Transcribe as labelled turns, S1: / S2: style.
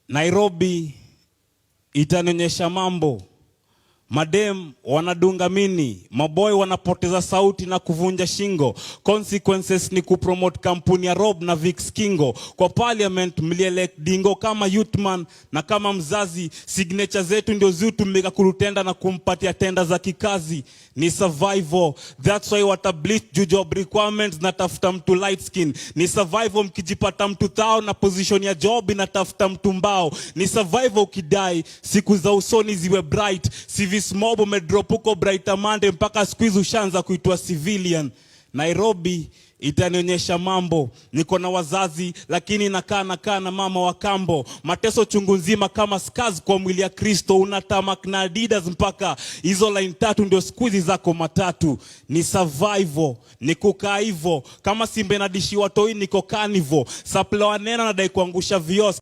S1: Nairobi itanionyesha mambo. Madem wanadunga mini, maboy wanapoteza sauti na kuvunja shingo. Consequences ni kupromote kampuni ya Rob na Vix Kingo. Kwa parliament mlielect Dingo kama youthman na kama mzazi. Signature zetu ndio ziutumika kurutenda na kumpatia tenda za kikazi. Ni survival, that's why watableach job requirements na tafuta mtu light skin. Ni survival mkijipata mtu thao na position ya job inatafuta mtu mbao. Ni survival ukidai siku za usoni ziwe bright. Civis mob umedrop uko Brighter Monday mpaka squeeze ushanza kuitwa civilian. Nairobi itanionyesha mambo. Niko na wazazi lakini nakaa na mama wa kambo. Mateso chungu nzima kama scars kwa mwili ya Kristo. Unatamak na Adidas mpaka hizo line 3 ndio squeeze zako matatu. Ni survival, ni kukaa hivyo. Kama simbe na dishi watoi niko carnivore. Supply wanena nadai kuangusha vios.